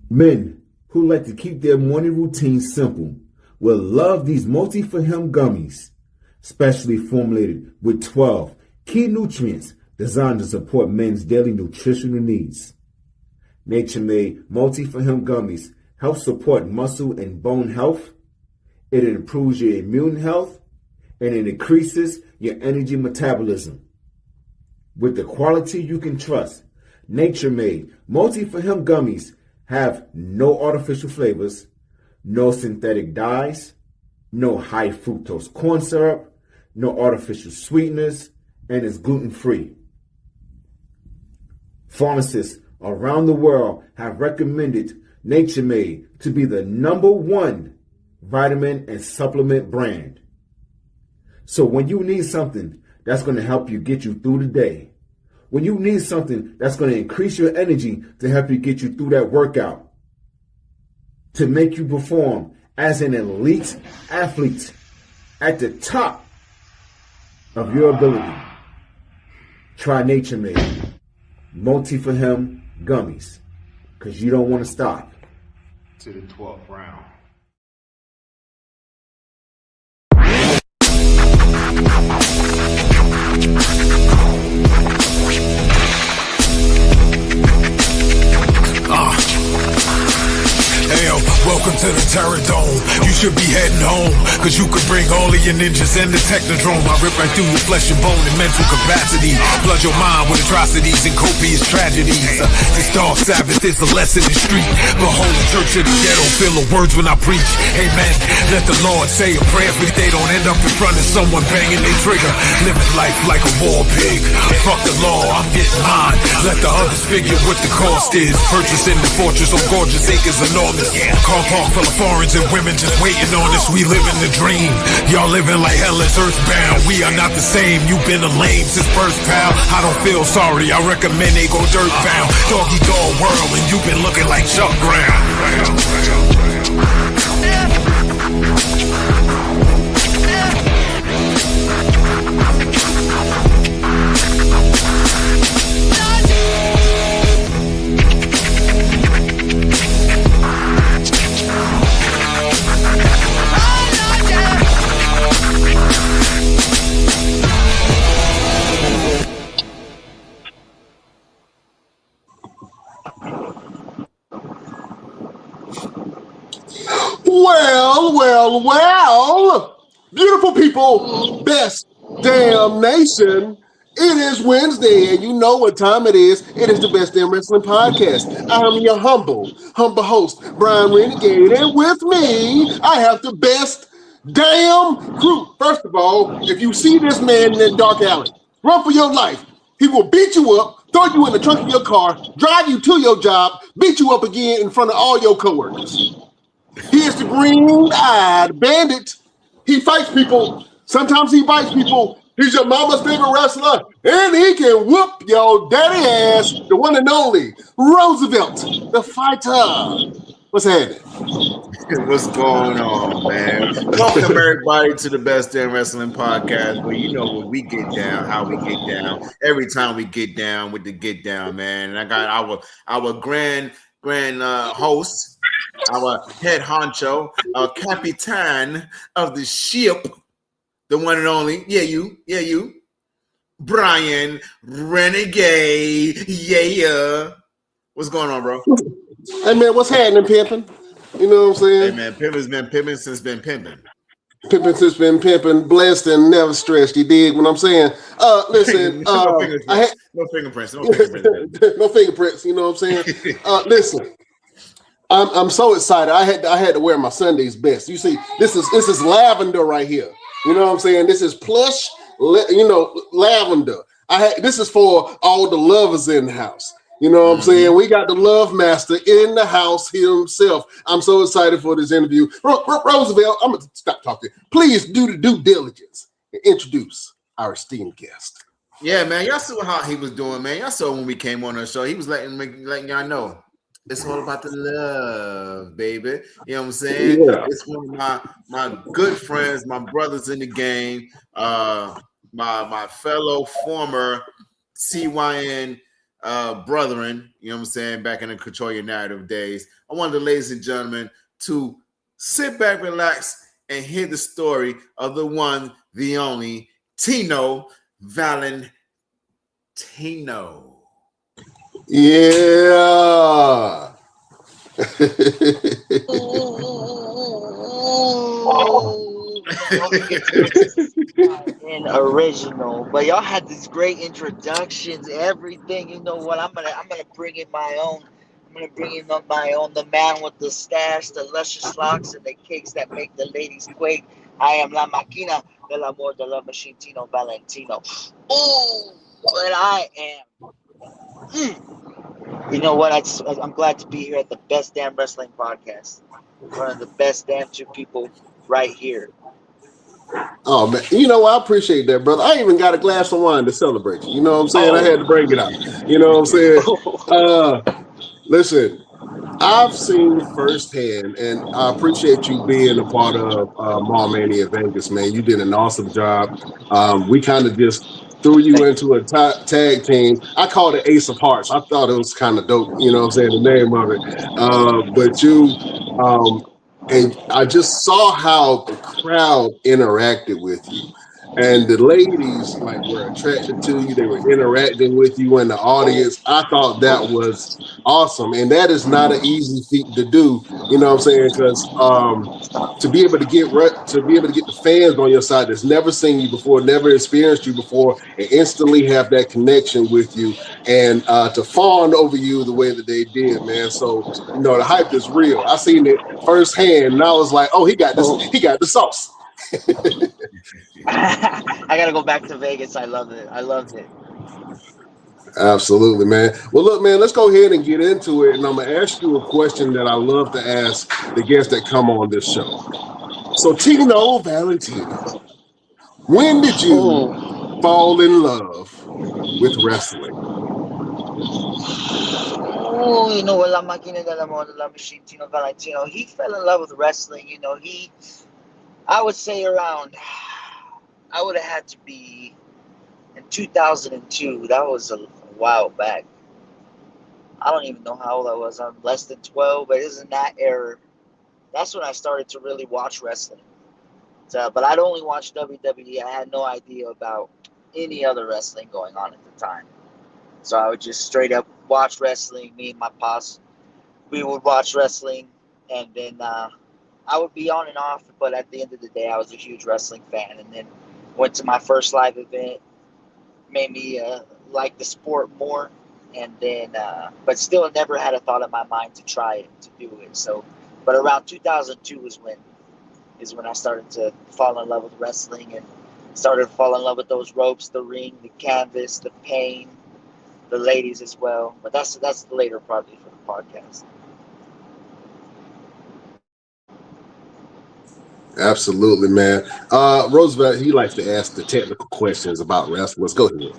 Men who like to keep their morning routine simple will love these multi-for-him gummies, specially formulated with 12 key nutrients designed to support men's daily nutritional needs. Nature-made multi-for-him gummies help support muscle and bone health. It improves your immune health, and it increases your energy metabolism. With the quality you can trust, nature-made multi-for-him gummies have no artificial flavors, no synthetic dyes, no high fructose corn syrup, no artificial sweeteners, and is gluten-free. Pharmacists around the world have recommended Nature Made to be the #1 vitamin and supplement brand. So when you need something that's going to help you get you through the day, when you need something that's going to increase your energy to help you get you through that workout, to make you perform as an elite athlete at the top of your ability, try Nature Made Multi-for-Him gummies, because you don't want to stop. To the 12th round. Hey, welcome to the Terror Dome. You should be heading home, cause you could bring all of your ninjas and the Technodrome. I rip right through your flesh and bone and mental capacity. Flood your mind with atrocities and copious tragedies. This dark Sabbath is a lesson in street. Behold the church of the ghetto, feel the words when I preach. Amen. Let the Lord say a prayer for they don't end up in front of someone banging their trigger. Living life like a war pig. Fuck the law, I'm getting mine. Let the others figure what the cost is. Purchasing the fortress on gorgeous acres enormous. Car park full of foreigners and women just waiting on us. We living the dream. Y'all living like hell is earthbound. We are not the same. You've been a lame since first, pal. I don't feel sorry. I recommend they go dirt bound. Doggy dog world, and you've been looking like Chuck Brown. Well, beautiful people, best damn nation. It is Wednesday, and you know what time it is. It is the Best Damn Wrestling Podcast. I'm your humble host, Brian Renegade, and with me, I have the best damn crew. First of all, if you see this man in that dark alley, run for your life. He will beat you up, throw you in the trunk of your car, drive you to your job, beat you up again in front of all your coworkers. He is the green-eyed bandit. He fights people. Sometimes he bites people. He's your mama's favorite wrestler, and he can whoop your daddy ass, the one and only Roosevelt, the fighter. What's happening? What's going on, man? Welcome everybody to the Best Damn Wrestling Podcast, where you know where we get down, how we get down, every time we get down with the get down, man. And I got our grand host, our head honcho, our capitan of the ship, the one and only, you, Brian Renegade, yeah. What's going on, bro? Hey man, what's happening, pimping? You know what I'm saying? Hey man, pimping's been pimping since been pimping. Pimping since been pimping, blessed and never stressed. You dig what I'm saying? Listen, no fingerprints. no fingerprints. You know what I'm saying? Listen, I'm so excited. I had to wear my Sunday's best. You see, this is lavender right here. You know what I'm saying? This is plush, lavender. This is for all the lovers in the house. You know what I'm saying? We got the love master in the house himself. I'm so excited for this interview. Roosevelt, I'm going to stop talking. Please do the due diligence and introduce our esteemed guest. Yeah, man. Y'all saw how he was doing, man. Y'all saw when we came on the show. He was letting y'all know it's all about the love, baby. You know what I'm saying? Yeah. It's one of my good friends, my brothers in the game, my fellow former CYN brethren, you know what I'm saying, back in the Control Your Narrative days. I want the ladies and gentlemen to sit back, relax, and hear the story of the one, the only, Tino Valentino. Yeah. And original, but y'all had these great introductions, everything. You know what? I'm gonna bring in my own. I'm gonna bring in my own. The man with the stash, the luscious locks, and the cakes that make the ladies quake. I am La Máquina del Amor de la Machine, Tino Valentino. Oh, but I am. You know what? I'm glad to be here at the Best Damn Wrestling Podcast. One of the best damn two people right here. Oh man, you know I appreciate that, brother. I even got a glass of wine to celebrate you. You know what I'm saying? I had to bring it out. You know what I'm saying? Listen, I've seen firsthand, and I appreciate you being a part of Mall Mania Vegas, man. You did an awesome job. We kind of just threw you into a tag team. I called it Ace of Hearts. I thought it was kind of dope. You know what I'm saying? The name of it. But you. And I just saw how the crowd interacted with you. And the ladies were attracted to you. They were interacting with you in the audience. I thought that was awesome. And that is not an easy feat to do. You know what I'm saying? Because to be able to get the fans on your side that's never seen you before, never experienced you before, and instantly have that connection with you and to fawn over you the way that they did, man. So, the hype is real. I seen it firsthand and I was like, oh, he got the sauce. I gotta go back to Vegas. I loved it. Absolutely, man. Well, look, man, let's go ahead and get into it. And I'm gonna ask you a question that I love to ask the guests that come on this show. So, Tino Valentino, when did you fall in love with wrestling? Oh, you know what, La Máquina del Amor de la Machine, Tino Valentino. He fell in love with wrestling. I would say I would have had to be in 2002. That was a while back. I don't even know how old I was. I'm less than 12, but it was in that era. That's when I started to really watch wrestling. So, but I'd only watched WWE. I had no idea about any other wrestling going on at the time. So I would just straight up watch wrestling. Me and my posse, we would watch wrestling, and then I would be on and off, but at the end of the day, I was a huge wrestling fan. And then went to my first live event, made me like the sport more. And then, but still never had a thought in my mind to try it, to do it. So, but around 2002 is when I started to fall in love with wrestling and started to fall in love with those ropes, the ring, the canvas, the pain, the ladies as well. But that's later probably for the podcast. Absolutely, man. Roosevelt, he likes to ask the technical questions about wrestling. Let's go ahead.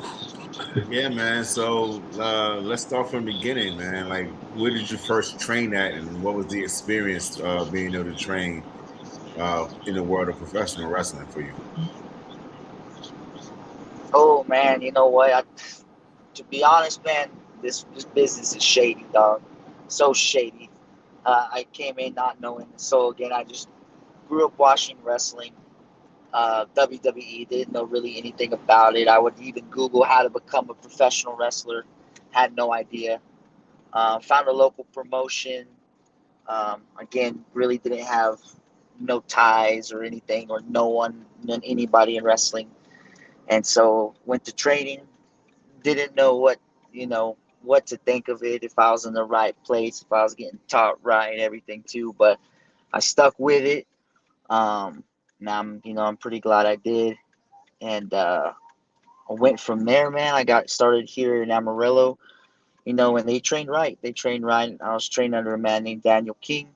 Yeah, man. So let's start from the beginning, man. Like, where did you first train at, and what was the experience being able to train in the world of professional wrestling for you? Oh man, you know what? To be honest, man, this business is shady, dog. So shady. I came in not knowing. So again, I just grew up watching wrestling. WWE, didn't know really anything about it. I would even Google how to become a professional wrestler. Had no idea. Found a local promotion. Again, really didn't have no ties or anything or no one, anybody in wrestling. And so went to training. Didn't know what to think of it, if I was in the right place, if I was getting taught right, and everything too. But I stuck with it. Now I'm pretty glad I did. And I went from there, man. I got started here in Amarillo, and they trained right. They trained right. I was trained under a man named Daniel King.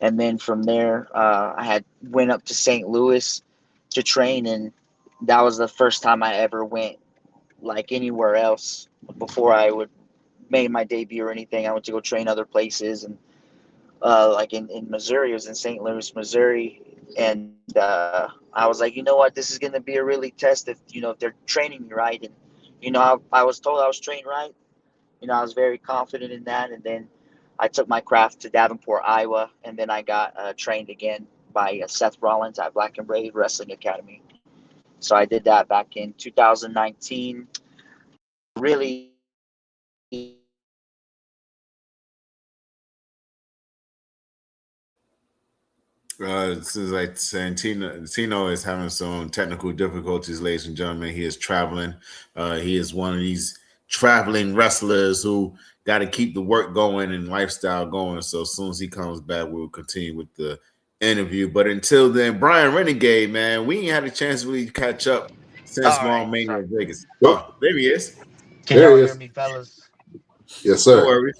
And then from there, I had went up to St. Louis to train, and that was the first time I ever went like anywhere else before I would made my debut or anything. I went to go train other places, and like in Missouri, it was in St. Louis, Missouri, and I was like, you know what, this is going to be a really test if they're training me right, and I was told I was trained right. I was very confident in that, and then I took my craft to Davenport, Iowa, and then I got trained again by Seth Rollins at Black and Brave Wrestling Academy. So I did that back in 2019. Really, This is like saying Tino is having some technical difficulties, ladies and gentlemen. He is traveling. He is one of these traveling wrestlers who got to keep the work going and lifestyle going. So as soon as he comes back, we'll continue with the interview. But until then, Brian Renegade, man, we ain't had a chance to really catch up since all Mall right. Mania Sorry. in Vegas. Oh, Oh, there he is. Can there y'all he hear is. me, fellas? Yes, No sir. worries.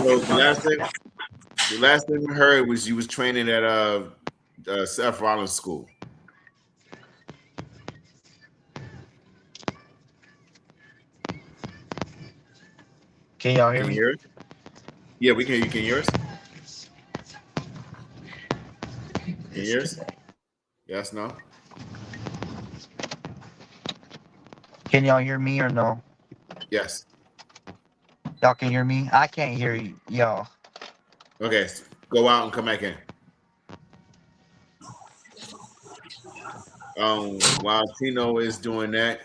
So the last thing we heard was you was training at Seth Rollins School. Can y'all hear Can you me? hear us? Yeah, we can hear you. Can you hear us? Can you hear us? Disconnect. Yes, no? Can y'all hear me or no? Yes. Y'all can hear me? I can't hear y'all. Okay. Go out and come back in. While Tino is doing that,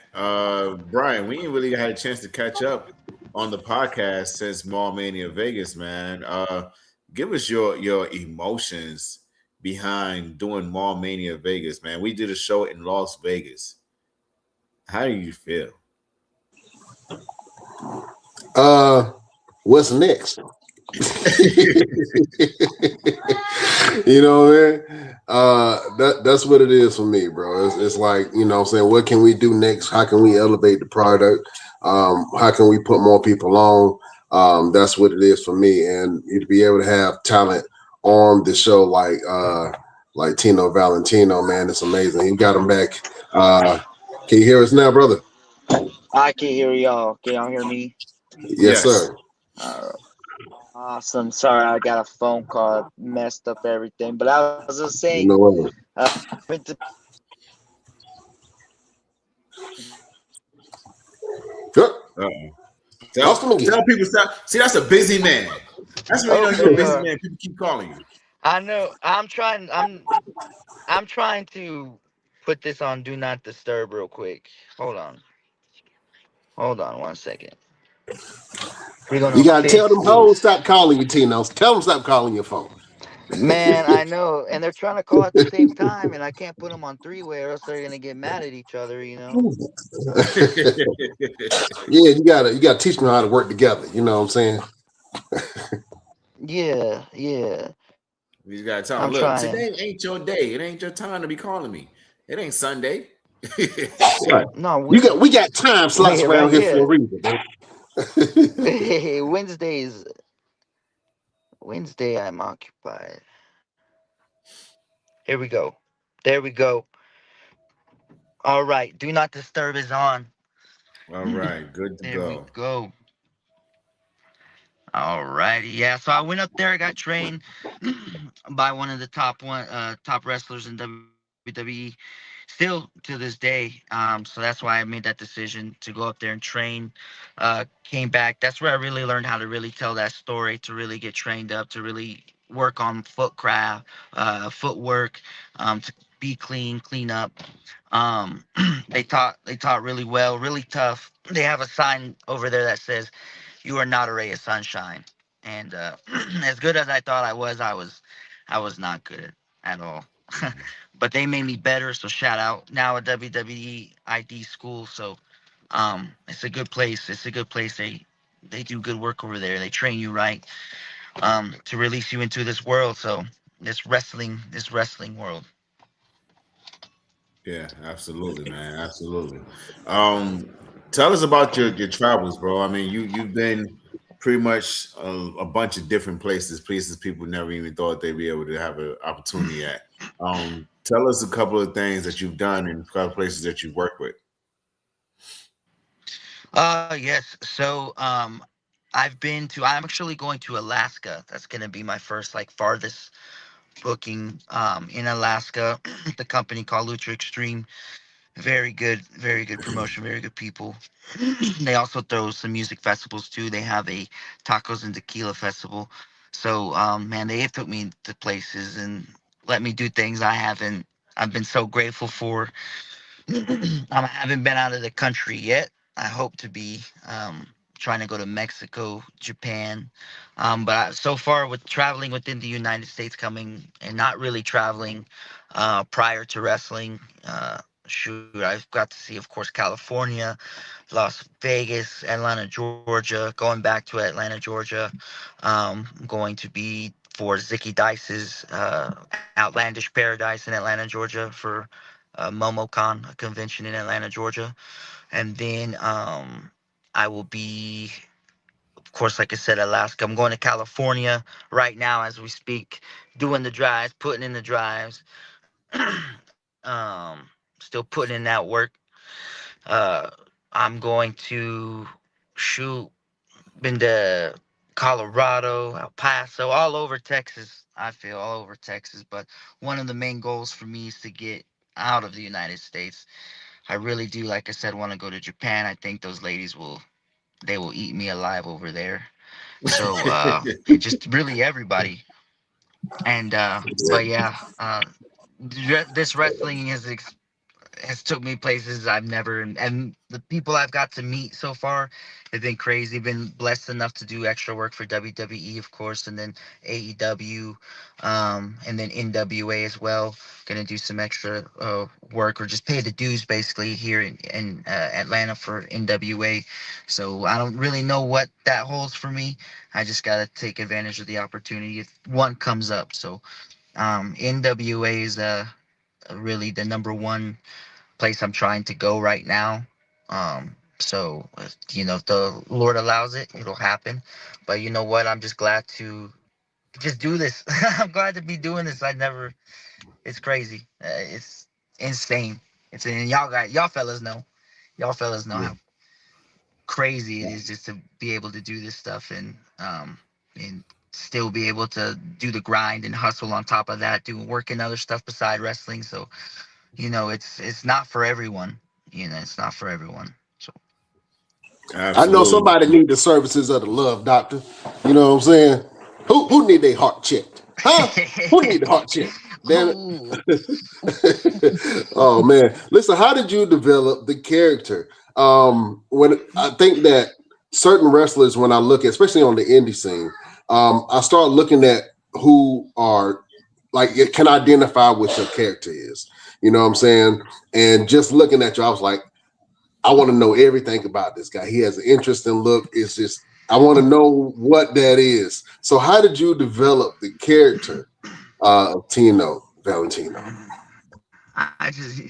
Brian, we ain't really had a chance to catch up on the podcast since Mall Mania Vegas, man. Give us your emotions behind doing Mall Mania Vegas, man. We did a show in Las Vegas. How do you feel? Uh, what's next? You know, man. That's what it is for me, bro. It's like, what I'm saying, what can we do next? How can we elevate the product? How can we put more people on? That's what it is for me. And to be able to have talent on the show like Tino Valentino, man, it's amazing. You got him back. Can you hear us now, brother? I can hear y'all. Can y'all hear me? Yes, Yes. sir. Awesome. Sorry, I got a phone call, messed up everything. But I was just saying, No way. went to Yep. Uh-oh. Lost him again. Tell people stop. See, that's a busy man. That's when you know oh, you're there a you busy are. man. People keep calling you. I know. I'm trying to put this on do not disturb real quick. Hold on. Hold on 1 second. We're You gonna gotta tell fix them hoes this. stop calling you, Tino. Tell them stop calling your phone. Man, I know, and they're trying to call at the same time, and I can't put them on three-way, or else they're gonna get mad at each other. Yeah, you gotta teach them how to work together. You know what I'm saying? Yeah, yeah. You just gotta tell them, I'm look, trying to. today ain't your day. It ain't your time to be calling me. It ain't Sunday. Right. No, We got time slots wait, around right here for a here. reason, man. Wednesdays. Wednesday, I'm occupied. Here we go. There we go. All right. Do not disturb is on. All right, good to There we go. go. All righty. Yeah. So I went up there. I got trained by one of the top wrestlers in WWE. Still to this day. So that's why I made that decision to go up there and train. Came back. That's where I really learned how to really tell that story. To really get trained up. To really work on footcraft, footwork. To be clean, clean up. They taught really well, really tough. They have a sign over there that says "You are not a ray of sunshine." And as good as I thought I was not good at all. But they made me better. So shout out now at WWE ID school. So it's a good place. It's a good place. They do good work over there. They train you right to release you into this world. So this wrestling world. Yeah, absolutely, man, absolutely. Um, Tell us about your travels, bro. I mean, you've been pretty much a bunch of different places people never even thought they'd be able to have an opportunity at. Tell us a couple of things that you've done and a couple of places that you've worked with. Yes. So I'm actually going to Alaska. That's gonna be my first like farthest booking in Alaska. The company called Lucha Extreme. Very good promotion, very good people. They also throw some music festivals too. They have a tacos and tequila festival. So man, they have took me to places and let me do things I've been so grateful for. I haven't been out of the country yet. I hope to be trying to go to Mexico, Japan. So far, with traveling within the United States, coming and not really traveling prior to wrestling. Shoot, I've got to see, of course, California, Las Vegas, Atlanta, Georgia. Going back to Atlanta, Georgia. I'm going to be for Zicky Dice's Outlandish Paradise in Atlanta, Georgia for MomoCon, a convention in Atlanta, Georgia. And then I will be, of course, like I said, Alaska. I'm going to California right now as we speak, doing the drives, putting in the drives, um, still putting in that work. Uh, I'm going to shoot, been to Colorado, El Paso, all over Texas. I feel all over Texas. But one of the main goals for me is to get out of the United States. I really do, like I said, want to go to Japan. I think those ladies will eat me alive over there. So it just really everybody. And but yeah, this wrestling has took me places I've never, and the people I've got to meet so far have been crazy. Been blessed enough to do extra work for WWE, of course, and then AEW, and then NWA as well. Gonna do some extra work or just pay the dues basically here in Atlanta for NWA. So I don't really know what that holds for me. I just gotta take advantage of the opportunity if one comes up. So NWA is really the number one place I'm trying to go right now. So if the Lord allows it, it'll happen. But you know what? I'm just glad to just do this. I'm glad to be doing this. I never. It's crazy. It's insane. It's and y'all fellas know. Y'all fellas know how crazy it is just to be able to do this stuff and still be able to do the grind and hustle on top of that, doing working other stuff beside wrestling. So it's not for everyone. It's not for everyone. So I know Absolutely. somebody need the services of the love doctor. You know what I'm saying? Who need their heart checked? Huh? Who need the heart checked? Damn Ooh. it. Oh man. Listen, how did you develop the character? When I think that certain wrestlers, when I look at, especially on the indie scene, I start looking at who are like it can identify what your character is. You know what I'm saying? And just looking at you, I was like, I want to know everything about this guy. He has an interesting look. It's just I want to know what that is. So, how did you develop the character of Tino Valentino? I just,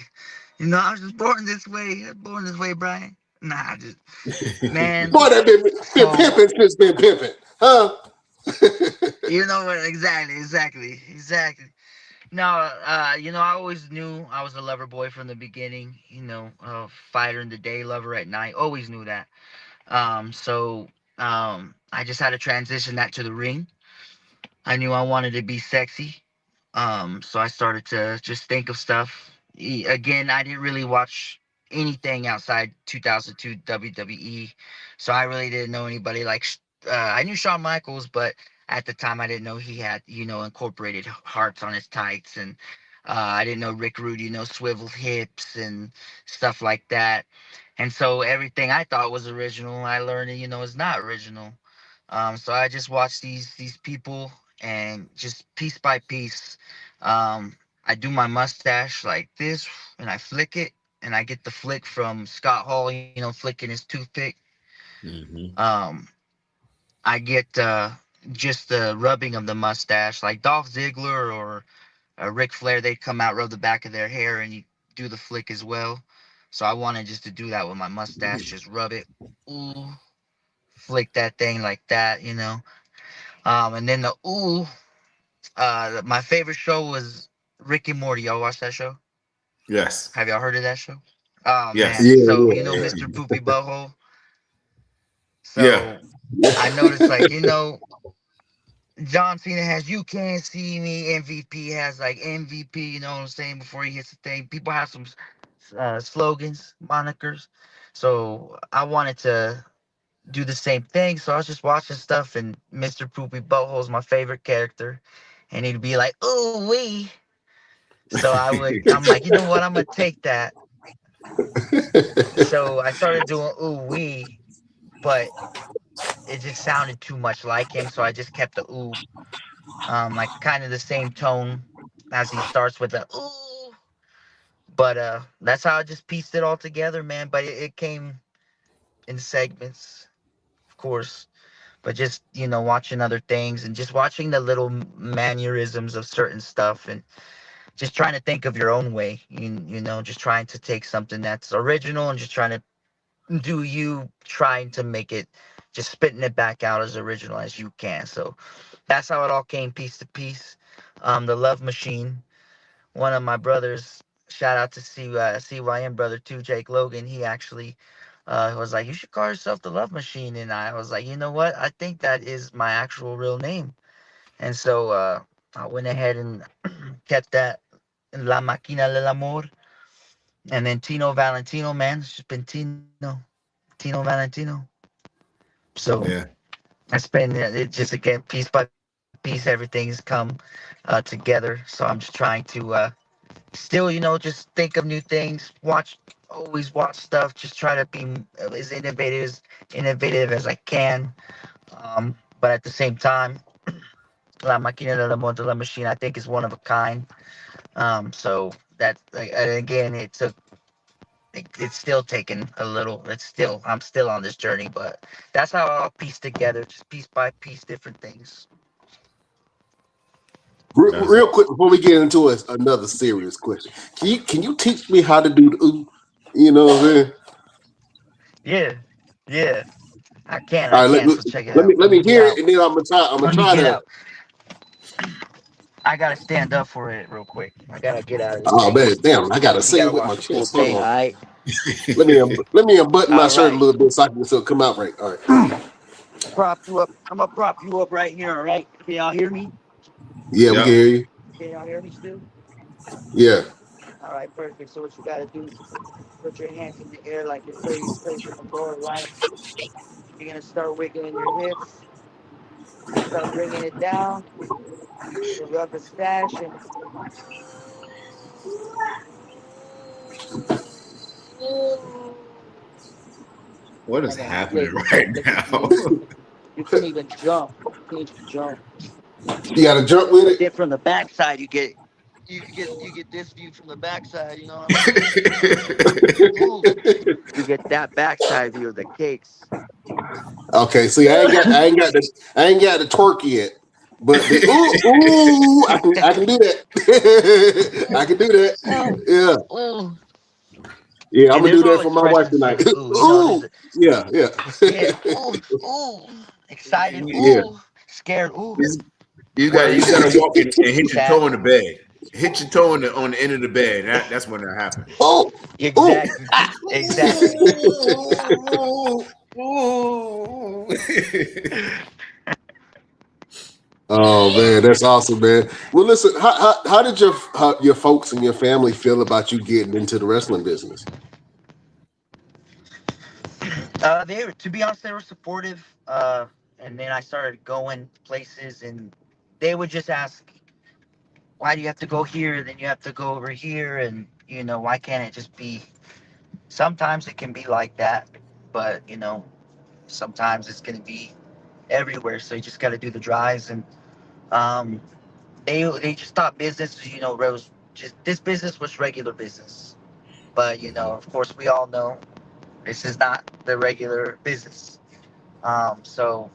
I was just born this way. Born this way, Brian. Nah, I just, man. Boy, that been So pimping since been pimping, huh? you know what? Exactly. No, I always knew I was a lover boy from the beginning. Fighter in the day, lover at night. Always knew that. So I just had to transition that to the ring. I knew I wanted to be sexy. So I started to just think of stuff. Again, I didn't really watch anything outside 2002 WWE, so I really didn't know anybody like. I knew Shawn Michaels, but at the time I didn't know he had incorporated hearts on his tights, and I didn't know Rick Rude, swivel hips and stuff like that. And so everything I thought was original, I learned, is not original. So I just watched these people, and just piece by piece, I do my mustache like this, and I flick it, and I get the flick from Scott Hall, flicking his toothpick. Mm-hmm. Um, I get just the rubbing of the mustache, like Dolph Ziggler or Ric Flair. They come out, rub the back of their hair, and you do the flick as well. So I wanted just to do that with my mustache, just rub it, ooh, flick that thing like that. And then the ooh. My favorite show was Rick and Morty. Y'all watch that show? Yes. Have y'all heard of that show? Oh Yes. man, Yeah, so yeah, Mr. Poopy Butthole. Yeah. So I noticed, like, John Cena has "You Can't See Me," MVP has like MVP. You know what I'm saying? Before he hits the thing, people have some slogans, monikers. So I wanted to do the same thing. So I was just watching stuff, and Mr. Poopy Butthole is my favorite character, and he'd be like, "Ooh wee." So I'm like, you know what? I'm gonna take that. So I started doing ooh wee, but it just sounded too much like him. So I just kept the ooh, like kind of the same tone as he starts with the ooh. But that's how I just pieced it all together, man. But it came in segments, of course. But just watching other things and just watching the little mannerisms of certain stuff, and just trying to think of your own way. Just trying to take something that's original and just trying to do you, trying to make it, just spitting it back out as original as you can. So that's how it all came piece to piece. The Love Machine, one of my brothers, shout out to CYM brother too, Jake Logan. He actually was like, you should call yourself the Love Machine. And I was like, you know what? I think that is my actual real name. And so I went ahead and kept that, La Máquina del Amor. And then Tino Valentino, man, it's just been Tino Valentino. So Yeah. it's been it just, again, piece by piece, everything's come together. So I'm just trying to still, just think of new things, always watch stuff, just try to be as innovative as I can. But at the same time, La Máquina del Amor de la Machine, I think, is one of a kind. So that's like, again, it's still taking a little. I'm still on this journey, but that's how I'll piece together, just piece by piece, different things. That's Real quick awesome. before we get into another serious question, can you teach me how to do the ooh? You know what I'm saying? Yeah, yeah, I can, All right, So check it let out. me let Hear me me hear it, out. and then I'm gonna try. I'm gonna Let me try get to. out. I gotta stand up for it real quick. I gotta get out of this Oh thing. man, damn! I gotta You say gotta it with watch my the full chest. Hold thing, on. all right? Let me unbutton my All shirt a right. little bit so it'll come out right. All right. Prop you up. I'm gonna prop you up right here, all right? Can y'all hear me? Yeah, we can Yep. hear you. Can y'all hear me still? Yeah. All right, perfect. So what you gotta do, put your hands in the air like you're praising the Lord, right? You're gonna start wiggling your hips. Start bringing it down. You rub the stash and What is and then happening flick. right Flick it now? through. You can even jump. You can even jump. You gotta jump with But it. then from the backside, you get this view from the backside. You know what I'm saying? Ooh, you get that backside view of the cakes. Okay. See, I ain't got the twerk yet, but the ooh, I can do that. I can do that. Ooh, Yeah. ooh. Yeah. I'm And gonna there's do that all for my wife expressions to tonight. the ooh. There's Ooh. Yeah. Yeah. yeah, ooh, ooh, excited, you, Yeah. ooh, scared, ooh, you, you got Right. you got to walk in and hit your toe sad. in the bed. hit your toe on the end of the bed. That's when that happened. Oh, oh. Exactly. Exactly. Oh man, that's awesome, man. Well, listen, how did your folks and your family feel about you getting into the wrestling business? They were, to be honest, they were supportive. And then I started going places, and they would just ask, "Why do you have to go here? Then you have to go over here, and why can't it just be?" Sometimes it can be like that, but sometimes it's gonna be everywhere. So you just got to do the drives, and um, they just thought business, was just this business was regular business. But of course, we all know this is not the regular business. So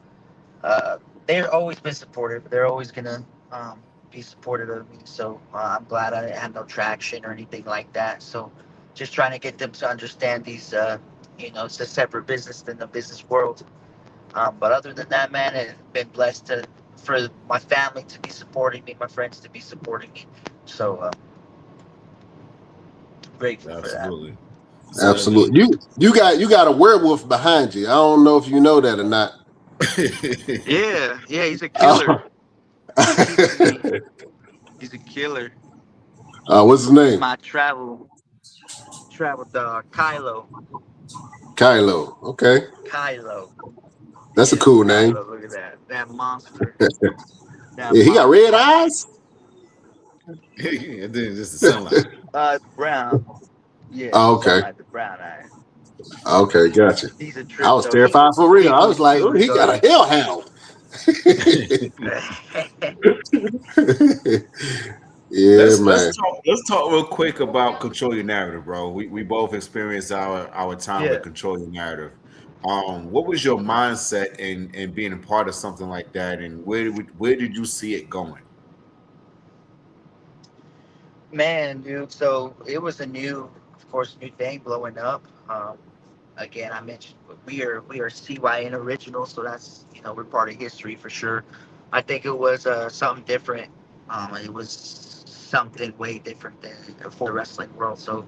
uh, they've always been supportive. They're always gonna be supportive of me. So I'm glad I didn't have no traction or anything like that. So just trying to get them to understand these. It's a separate business than the business world. But other than that, man, I've been blessed for my family to be supporting me, my friends to be supporting me. So grateful for that. Absolutely. So Absolutely. You got a werewolf behind you. I don't know if you know that or not. Yeah, yeah, he's a killer. Oh. He keeps me. He's a killer. What's his He's name? my travel dog, Kylo. Kylo. Okay, Kylo. that's a Yes, cool name. Kylo. Look at that. That monster. That Yeah, he got red monster. eyes. and then just the sunlight. Brown. Yeah, the Oh, okay, sunlight, the brown eye. okay, gotcha. He's a I trip was though. He terrified for real. he I was moves like, too oh, he got a regardless. hellhound. Yeah, Let's man. talk real quick about control your narrative, bro. We both experienced our time with Yeah. control your narrative. What was your mindset in being a part of something like that, and where did you see it going? Man, dude. So it was a new, of course, new thing blowing up. Again, I mentioned we are CYN original, so that's we're part of history for sure. I think it was something different. It was something way different than for the wrestling world. So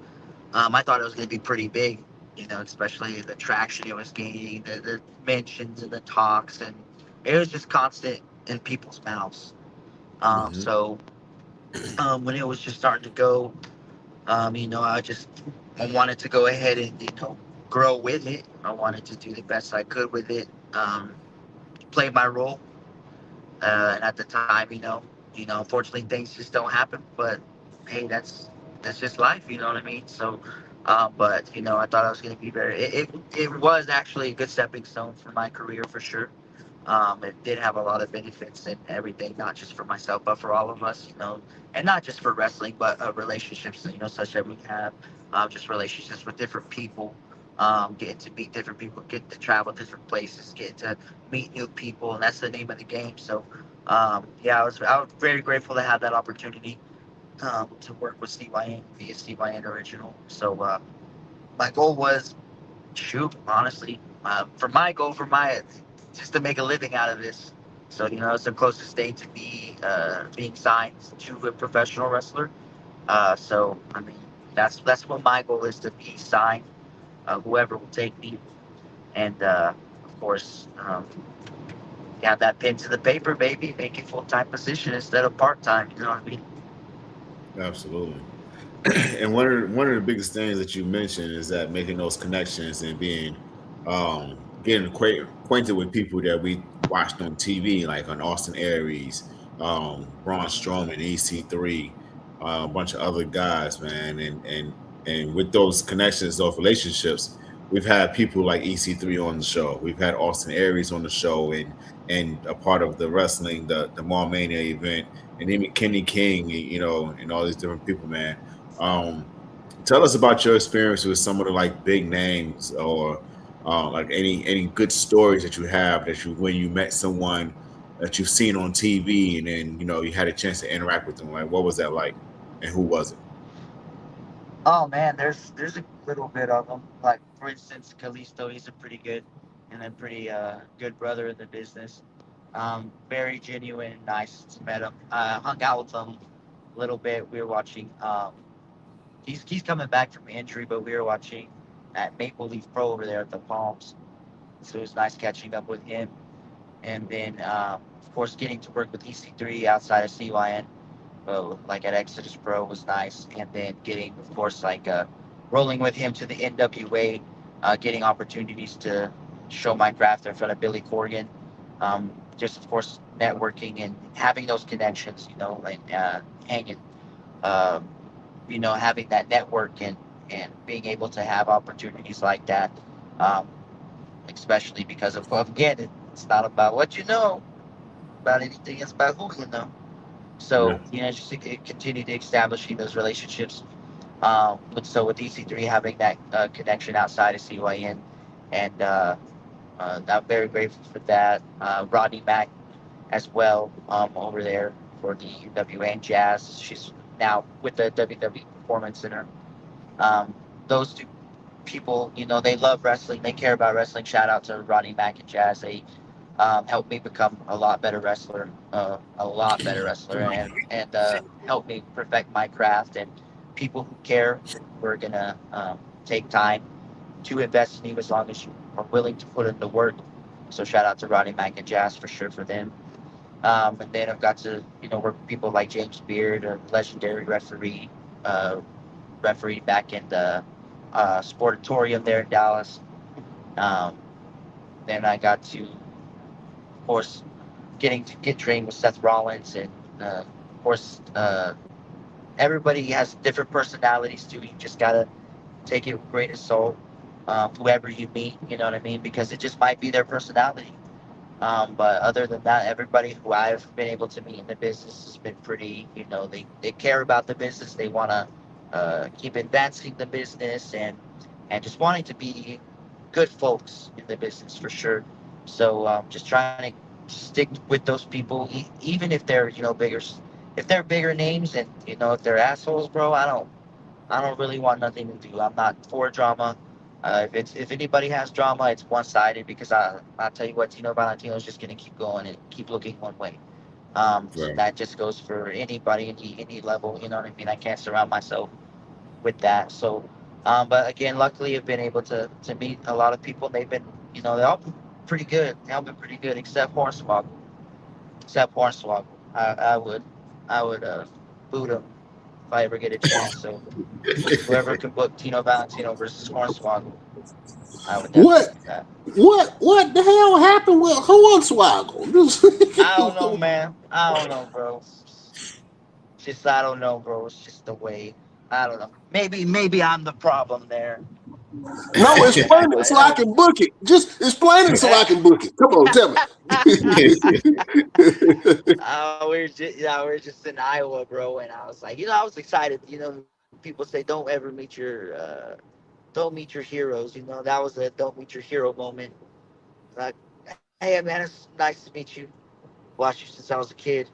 I thought it was going to be pretty big. Especially the traction it was gaining, the mentions and the talks, and it was just constant in people's mouths. Hmm. So when it was just starting to go, I wanted to go ahead and grow with it. I wanted to do the best I could with it, play my role. And at the time, unfortunately, things just don't happen. But hey, that's just life. You know what I mean? So, but I thought I was going to be very. It was actually a good stepping stone for my career for sure. It did have a lot of benefits and everything, not just for myself, but for all of us, and not just for wrestling, but relationships, such that we have, just relationships with different people, getting to meet different people, getting to travel different places, getting to meet new people, and that's the name of the game. So, yeah, I was very grateful to have that opportunity to work with CYN, be a CYN original. So, my goal was shoot, honestly, for my goal, for my just to make a living out of this. So it's the closest thing to be being signed to a professional wrestler. So I mean, that's what my goal is, to be signed. Whoever will take me, and of course, have that pen to the paper, baby. Make it full time position instead of part time. You know what I mean? Absolutely. And one of the biggest things that you mentioned is that making those connections and being getting acquainted with people that we watched on TV, like on Austin Aries, Braun Strowman, EC3, a bunch of other guys, man, and with those connections, those relationships, we've had people like EC3 on the show. We've had Austin Aries on the show, and a part of the wrestling, the Mall Mania event, and even Kenny King, and all these different people, man. um, Tell us about your experience with some of the like big names, or like any good stories that you have that you when you met someone that you've seen on TV, and then you had a chance to interact with them. Like, what was that like, and who was it? Oh man, there's a little bit of them. Like for instance, Kalisto, he's a pretty good and a pretty good brother in the business. Very genuine, nice. Met him, hung out with him a little bit. We were watching. He's coming back from injury, but we were watching at Maple Leaf Pro over there at the Palms. So it was nice catching up with him. And then, of course, getting to work with EC3 outside of CYN, like at Exodus Pro was nice. And then getting, of course, rolling with him to the NWA, getting opportunities to show my craft in front of Billy Corgan. Just, of course, networking and having those connections, hanging, um, having that network and being able to have opportunities like that. Um, Especially because again, it's not about what you know about anything, it's about who you know. Yeah. So, just to continue to establishing those relationships. With EC3 having that connection outside of CYN, and I'm very grateful for that. Rodney Mack as well, over there for the WA and Jazz. She's now with the WWE Performance Center. Those two people, they love wrestling. They care about wrestling. Shout out to Rodney Mack and Jazz. They helped me become a lot better wrestler, and helped me perfect my craft. And people who care, we're gonna take time to invest in you as long as you are willing to put in the work. So shout out to Rodney Mack and Jazz for sure for them. And then I've got to work with people like James Beard, a legendary referee back in the Sportatorium there in Dallas. Um, then I got to, of course, getting to get trained with Seth Rollins, and of course, everybody has different personalities too. You just gotta take it with great assault. Whoever you meet, you know what I mean, because it just might be their personality. But other than that, everybody who I've been able to meet in the business has been pretty, they care about the business. They want to keep advancing the business, and just wanting to be good folks in the business for sure. So just trying to stick with those people, even if they're, bigger, if they're bigger names, and, if they're assholes, bro, I don't really want nothing to do. I'm not for drama. If anybody has drama, it's one sided, because I'll tell you what, Tino Valentino is just gonna keep going and keep looking one way. So Right. that just goes for anybody, any level. You know what I mean? I can't surround myself with that. So, but again, luckily, I've been able to meet a lot of people. They've been, they all been pretty good. They all been pretty good, except Hornswoggle. Except Hornswoggle, I would boot him if I ever get a chance. So whoever can book Tino Valentino versus Hornswoggle, I would definitely What? do that. What the hell happened with I don't know, Hornswoggle? man. I don't know, bro. Just I don't know, bro. It's just the way. I don't know. Maybe I'm the problem there. No, explain it But so I can book it. Just explain it so I can book it. Come on, tell me. we're just in Iowa, bro, and I was like, I was excited. People say don't meet your heroes. That was a don't meet your hero moment. Like, hey, man, it's nice to meet you. Watched you since I was a kid.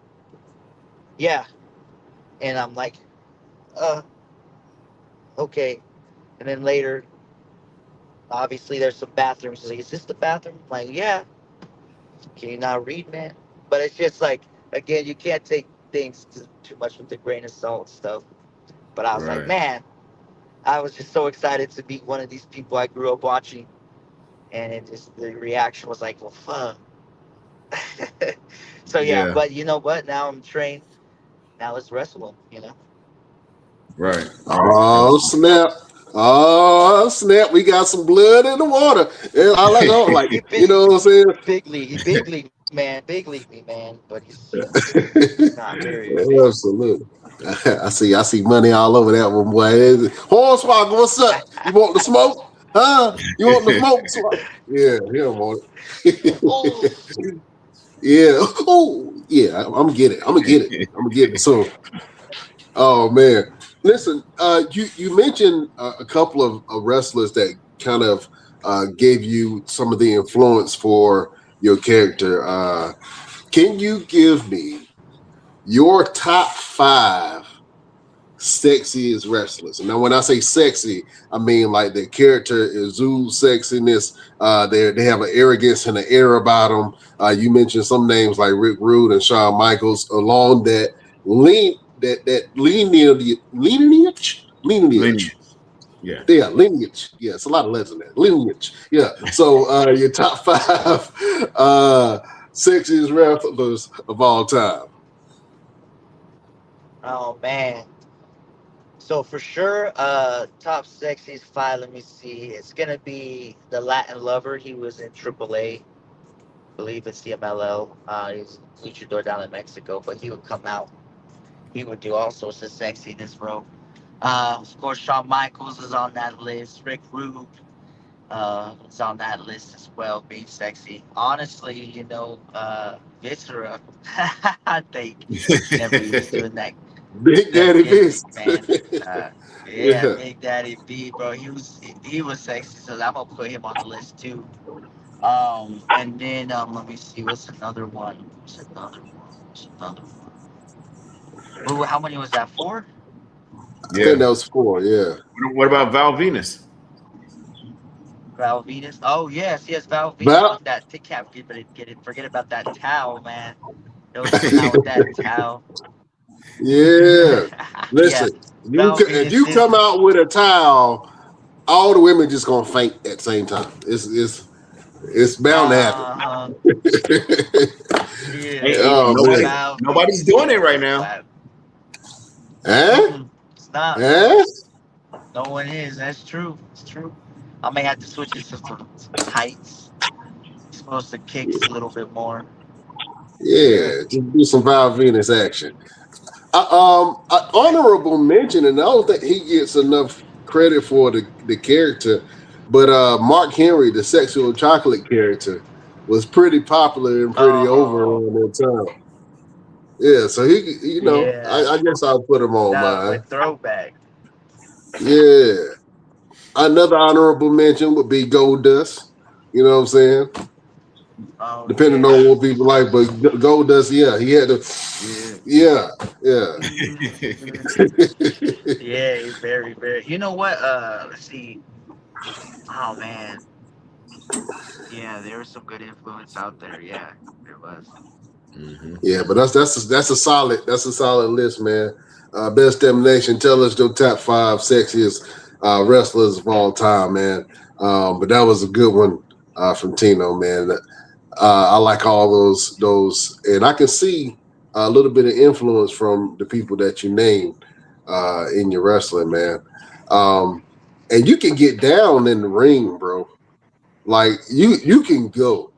Yeah, and I'm like, uh, okay. And then later, obviously, there's some bathrooms. He's like, is this the bathroom? I'm like, yeah. Can you not read, man? But it's just like, again, you can't take things too much with a grain of salt and stuff. But I was like, Right. man, I was just so excited to meet one of these people I grew up watching, and the reaction was like, well, fuck. So yeah, Yeah. but you know what? Now I'm trained. Now let's wrestle them. Right. Oh snap! Oh snap! We got some blood in the water. And I like, oh, like He you big, know what I'm saying? big league man, big league me, man. But he's not very big. Absolutely. I see money all over that one, boy. Hornswoggle, what's up? You want the smoke? Huh? You want the smoke? Yeah, yeah, want it. Oh, Yeah. Oh, yeah. I'm gonna get it. I'm gonna get it. I'm gonna get it. So, oh man, listen. You mentioned a couple of wrestlers that kind of gave you some of the influence for your character. Can you give me your top 5 sexiest wrestlers? And now, when I say sexy, I mean like their character exudes sexiness. They have an arrogance and an air about them. You mentioned some names like Rick Rude and Shawn Michaels along that length. lineage. Yeah. Yeah, lineage. Yeah, it's a lot of letters in there. Lineage. Yeah. So your top 5 sexiest wrestlers of all time. Oh man. So for sure, top sexiest five. Let me see. It's gonna be the Latin Lover. He was in AAA, believe it's CMLL. He's a luchador down in Mexico, but he would come out. He would do all sorts of sexiness, bro. Of course, Shawn Michaels is on that list. Rick Rude is on that list as well, being sexy. Honestly, Viscera, I think, whenever he was doing Big that Daddy gimmick, Fist. man. Uh, yeah, Yeah. Big Daddy B, bro. He was sexy, so I'm gonna put him on the list too. And then let me see, what's another one? What's another one? What's another one? Well, how many was that? Four? I think Yeah. that was 4. Yeah. What about Val Venus? Val Venus. Oh yes, Val Venus But with that tic cap. Forget about that towel, man. They always come out with that towel. yeah. Yeah, Listen, Val if Venus you is. come out with a towel, all the women just gonna faint at the same time. It's bound to happen. Uh huh. Hey, Yeah, hey, Oh man. Val nobody's Venus. doing it Yeah, right now. Huh? It's not. Huh? No one is. That's true. It's true. I may have to switch it to some tights. Supposed to kicks a little bit more. Yeah. Yeah, just do some Val Venus action. Honorable mention, and I don't think he gets enough credit for the character, but Mark Henry, the sexual chocolate character, was pretty popular and pretty over Oh, around that time. Yeah, so yeah. I guess I'll put him on That was a mine. throwback. Yeah. Another honorable mention would be Gold Dust. You know what I'm saying? Oh Depending yeah. on what people like, but Gold Dust, yeah, he had to, yeah, yeah. Yeah, very, very. You know what? Let's see. Oh man. Yeah, there was some good influence out there. Yeah, there was. Mm-hmm. Yeah, but that's a solid list, man. Best Damnation, tell us your top 5 sexiest wrestlers of all time, man. But that was a good one from Tino, man. I like all those, and I can see a little bit of influence from the people that you named in your wrestling, man. And you can get down in the ring, bro. Like you can go.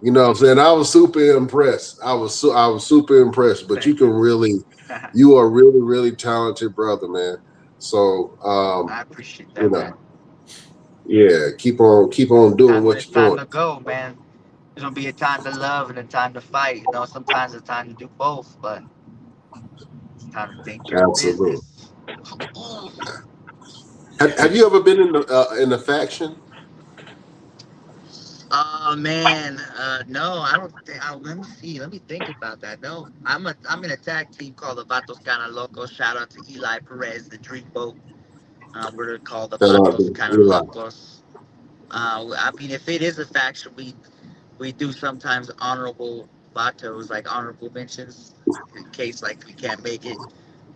You know what I'm saying? I was super impressed. I was super impressed. But Thank you. you are really, really talented brother, man. So I appreciate you that, know, man. yeah, keep on doing Time when what it's you're time doing. to go, man. There's gonna be a time to love and a time to fight. Sometimes it's time to do both, but it's time to take care of Absolutely. business. Have you ever been in the faction? Oh man, no, I don't think. Let me see. Let me think about that. No, I'm in a tag team called the Vatos Cana Locos. Shout out to Eli Perez, the Dreamboat. We're called the Shout out Vatos to Cana Eli. Locos. I mean, if it is a faction, we do sometimes honorable vatos, like honorable mentions, in case like we can't make it.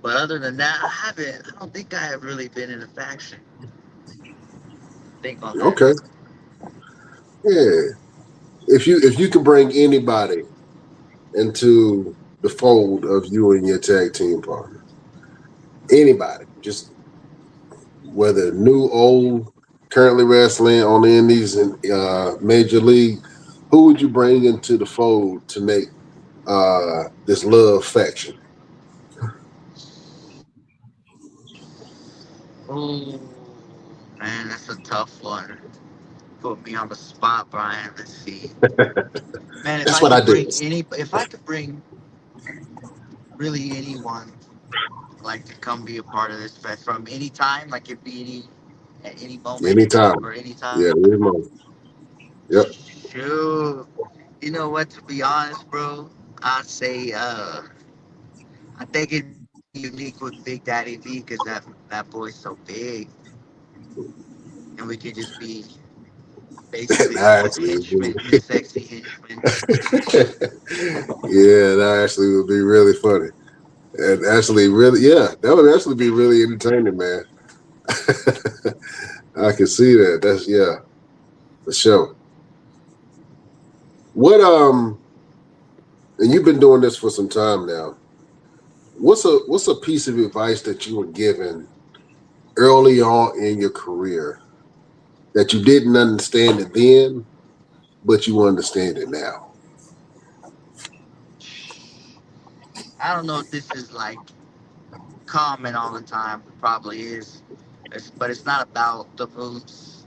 But other than that, I haven't. I don't think I have really been in a faction. Think on that. Okay. Yeah. If you could bring anybody into the fold of you and your tag team partner, anybody, just whether new, old, currently wrestling on the indies and major league, who would you bring into the fold to make this love faction? Oh man, that's a tough one. Put me on the spot, Brian. Let's see. Man, That's what I did. if I could bring really anyone like to come be a part of this fest from any time, like it be at any moment Anytime. or any time. Yeah, anytime. Yep. Shoot. You know what? To be honest, bro, I'd say I think it'd be unique with Big Daddy V because that boy's so big, and we could just be basically That his actually henchmen, would his sexy henchmen. be, yeah, that actually would be really funny. And actually, really, yeah, that would actually be really entertaining, man. I can see that. That's for sure. What and you've been doing this for some time now. What's a piece of advice that you were given early on in your career that you didn't understand it then, but you understand it now? I don't know if this is like common all the time. It probably is. But it's not about the moves.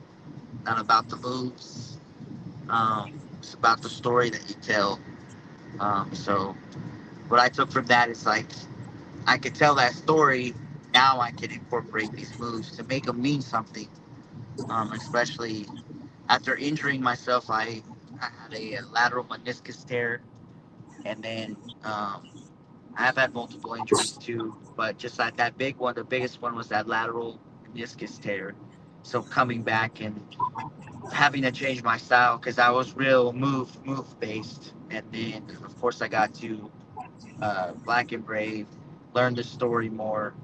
Not about the moves. It's about the story that you tell. So what I took from that is like I could tell that story. Now I can incorporate these moves to make them mean something. Especially after injuring myself, I had a lateral meniscus tear, and then I have had multiple injuries too. But just like that big one, the biggest one was that lateral meniscus tear. So coming back and having to change my style because I was real move based, and then of course I got to Black and Brave, learn the story more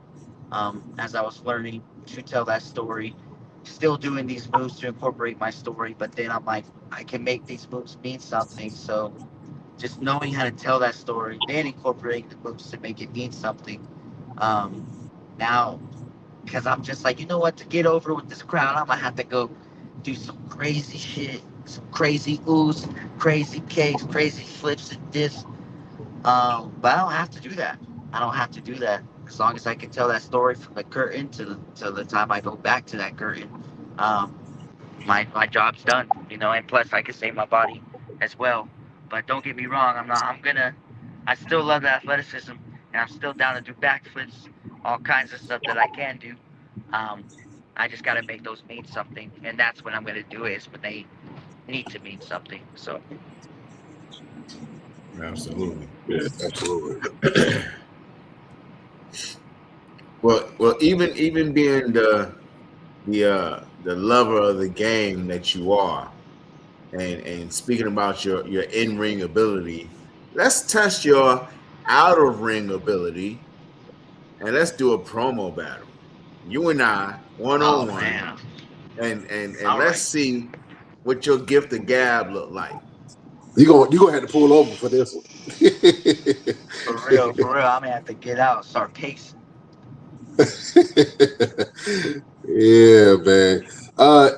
as I was learning to tell that story. Still doing these moves to incorporate my story, but then I'm like, I can make these moves mean something. So just knowing how to tell that story, then incorporating the moves to make it mean something. Um, Now, because I'm just like, you know what, to get over with this crowd, I'm gonna have to go do some crazy shit, some crazy oohs, crazy cakes, crazy flips and dips. But I don't have to do that. I don't have to do that. As long as I can tell that story from the curtain to the time I go back to that curtain, um, my job's done. You know, and plus I can save my body as well. But don't get me wrong, I still love the athleticism, and I'm still down to do backflips, all kinds of stuff that I can do. Um, I just got to make those mean something, and that's when I'm going to do it. Is when they need to mean something. So Absolutely. Yeah, absolutely. Well, even being the lover of the game that you are, and speaking about your in ring ability, let's test your out of ring ability, and let's do a promo battle. You and I, one oh on one, man, and all let's right, see what your gift of gab look like. You gonna have to pull over for this one. for real, I'm gonna have to get out, start pacing. Yeah, man.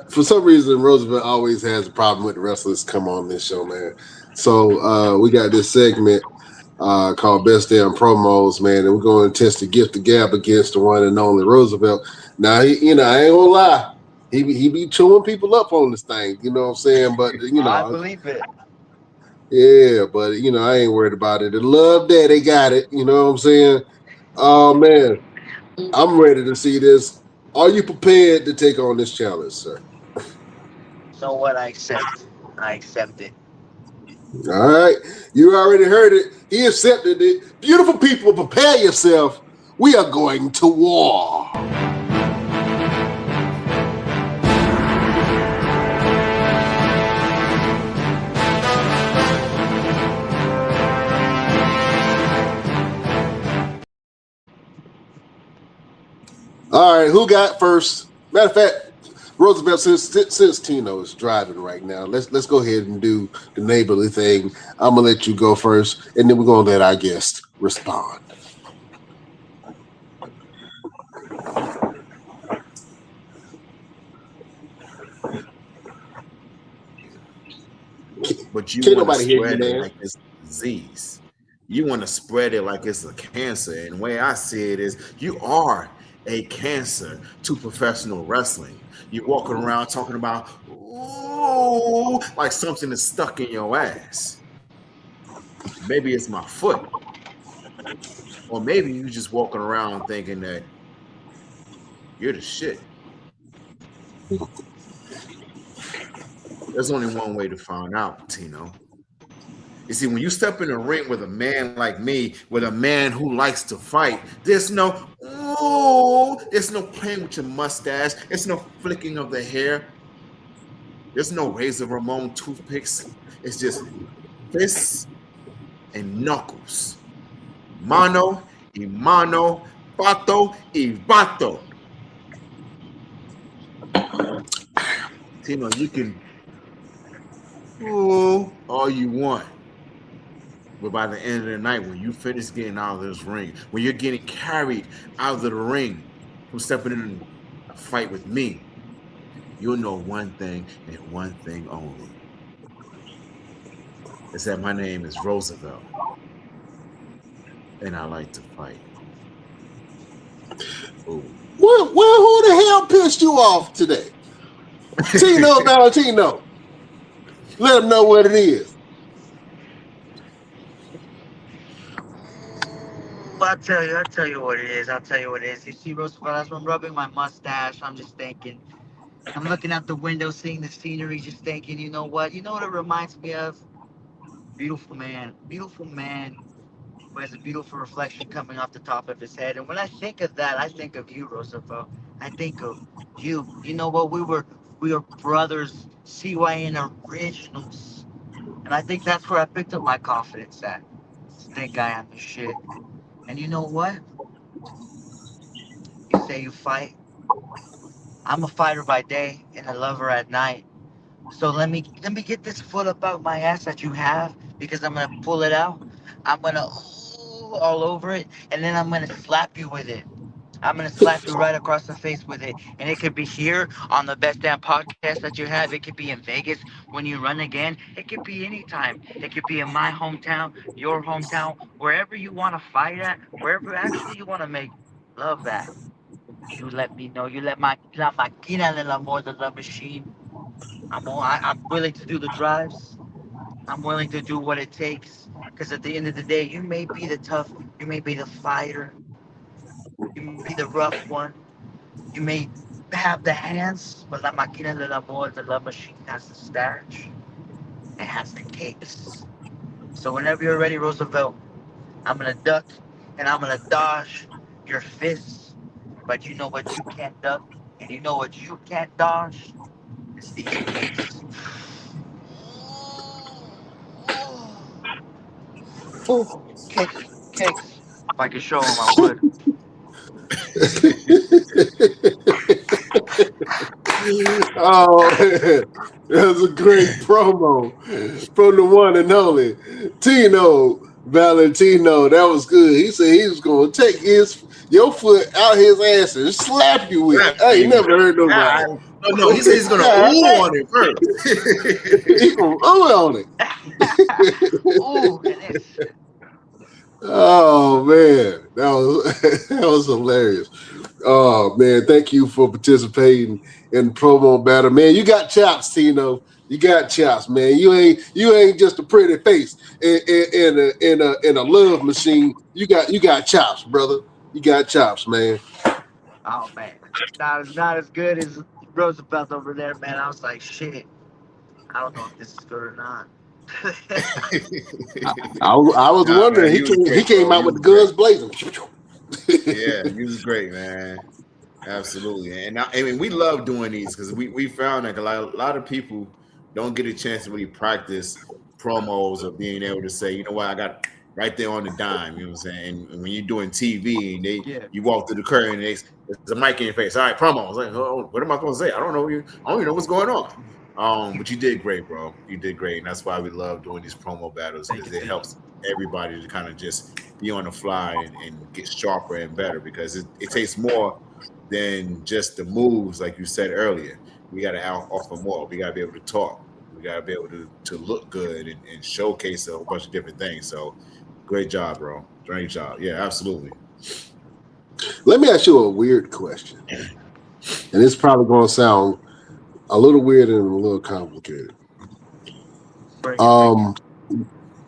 For some reason, Roosevelt always has a problem with the wrestlers come on this show, man. So we got this segment called Best Damn Promos, man, and we're going to test the gift of gab against the one and only Roosevelt. Now, I ain't gonna lie, he be chewing people up on this thing, you know what I'm saying? But I believe it. yeah, but I ain't worried about it. The love that they got it, you know what I'm saying? Oh man, I'm ready to see this. Are you prepared to take on this challenge, sir? So what? I accept. I accept it. All right. You already heard it. He accepted it. Beautiful people, prepare yourself. We are going to war. All right, who got first? Matter of fact, Roosevelt, since Tino is driving right now, let's go ahead and do the neighborly thing. I'm gonna let you go first, and then we're gonna let our guest respond. But you Can't want to nobody hear you, spread it man. like it's a disease. You want to spread it like it's a cancer. And the way I see it is, you are a cancer to professional wrestling. You're walking around talking about, ooh, like something is stuck in your ass. Maybe it's my foot. Or maybe you just walking around thinking that you're the shit. There's only one way to find out, Tino. You see, when you step in the ring with a man like me, with a man who likes to fight, there's no playing with your mustache, there's no flicking of the hair, there's no Razor Ramon toothpicks. It's just fists and knuckles, mano Imano, Pato, y Vato. Tino, you can fool all you want. But by the end of the night, when you finish getting out of this ring, when you're getting carried out of the ring from stepping in a fight with me, you'll know one thing and one thing only. It's that my name is Roosevelt and I like to fight. Ooh. Well, who the hell pissed you off today? Tino Valentino. Let them know what it is. I'll tell you what it is. You see, Roosevelt, as I'm rubbing my mustache, I'm just thinking. I'm looking out the window, seeing the scenery, just thinking, you know what? You know what it reminds me of? Beautiful man who has a beautiful reflection coming off the top of his head. And when I think of that, I think of you, Roosevelt. I think of you. You know what? We were brothers, CYN originals. And I think that's where I picked up my confidence at. Think I am the shit. And you know what? You say you fight. I'm a fighter by day and a lover at night. So let me get this foot up out my ass that you have because I'm gonna pull it out. I'm gonna all over it, and then I'm gonna slap you with it. I'm gonna slap you right across the face with it, and it could be here on the best damn podcast that you have. It could be in Vegas when you run again. It could be anytime. It could be in my hometown, your hometown, wherever you want to fight at, wherever actually you want to make love at. You let me know. You let my la máquina del amor de la machine. I'm willing to do the drives. I'm willing to do what it takes. Because at the end of the day, you may be the tough, you may be the fighter, you may be the rough one, you may have the hands, but la máquina del amor, the love machine has the starch, it has the case. So whenever you're ready, Roosevelt, I'm gonna duck and I'm gonna dodge your fists. But you know what you can't duck, and you know what you can't dodge? It's these kicks. Kicks. If I could show them, I would. Oh, that was a great promo from the one and only Tino Valentino. That was good. He said he was going to take your foot out his ass and slap you with it. I ain't never heard nobody. No, he said he's going to ooh on it first. He going to ooh on it. Ooh, it is. Oh man, that was hilarious. Oh man, thank you for participating in the promo battle, man. You got chops, Tino. You got chops, man. You ain't just a pretty face in a love machine. You got chops, brother. You got chops, man. Oh man, not as good as Roosevelt over there, man. I was like, shit. I don't know if this is good or not. I was wondering. Man, he came out with the guns blazing. Yeah, he was great, man. Absolutely, and I mean we love doing these because we found that a lot of people don't get a chance to really practice promos or being able to say, you know what, I got right there on the dime. You know what I'm saying? And when you're doing TV and you walk through the curtain, and there's a mic in your face. All right, promo. I was like, oh, what am I supposed to say? I don't even know what's going on. But you did great, bro. You did great, and that's why we love doing these promo battles because it helps everybody to kind of just be on the fly and get sharper and better because it takes more than just the moves, like you said earlier. We got to offer more. We got to be able to talk. We got to be able to look good and showcase a whole bunch of different things. So, great job, bro. Great job. Yeah, absolutely. Let me ask you a weird question, and it's probably going to sound a little weird and a little complicated.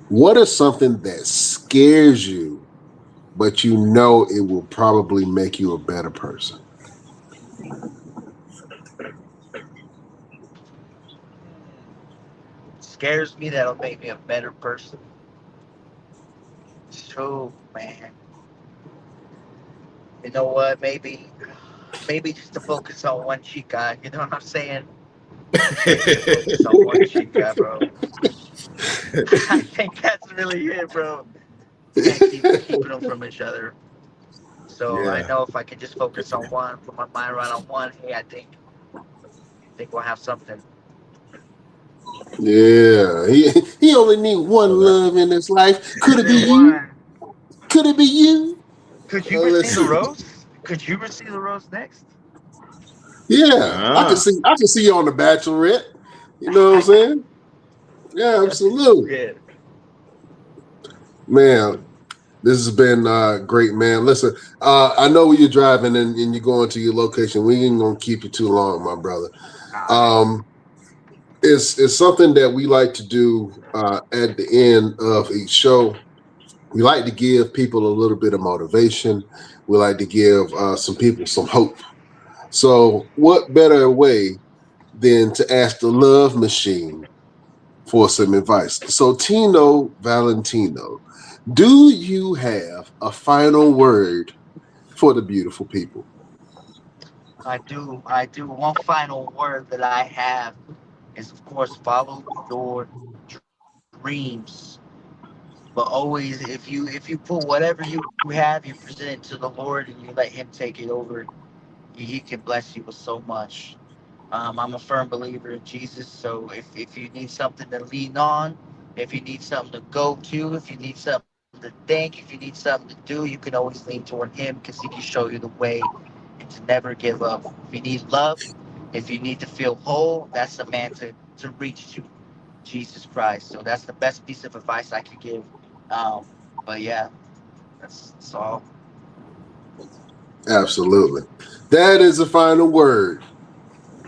What is something that scares you, but you know it will probably make you a better person? Scares me that'll make me a better person. So man, you know what? Maybe just to focus on one chica. You know what I'm saying? Focus on one chica, bro. I think that's really it, bro. Can't keep them from each other. So I Yeah. know if I can just focus on one, put my mind right on one, hey, I think we'll have something. Yeah, he only need one love in his life. Could it be Then you? one. Could it be you? Could you Let's receive the see. rose? Could you receive the rose next? Yeah, Ah, I can see you on the Bachelorette. You know what I'm saying? Yeah, absolutely, Yeah. man. This has been great, man. Listen, I know you're driving and you're going to your location. We ain't gonna keep you too long, my brother. All right. Um, it's something that we like to do at the end of each show. We like to give people a little bit of motivation. We like to give some people some hope. So, what better way than to ask the love machine for some advice? So, Tino Valentino, do you have a final word for the beautiful people? I do. I do. One final word that I have is, of course, follow your dreams. But always, if you put whatever you have, you present it to the Lord and you let Him take it over, He can bless you with so much. I'm a firm believer in Jesus. So if you need something to lean on, if you need something to go to, if you need something to think, if you need something to do, you can always lean toward Him because He can show you the way and to never give up. If you need love, if you need to feel whole, that's the man to reach to, Jesus Christ. So that's the best piece of advice I could give. Um, but yeah, that's all. Absolutely. That is the final word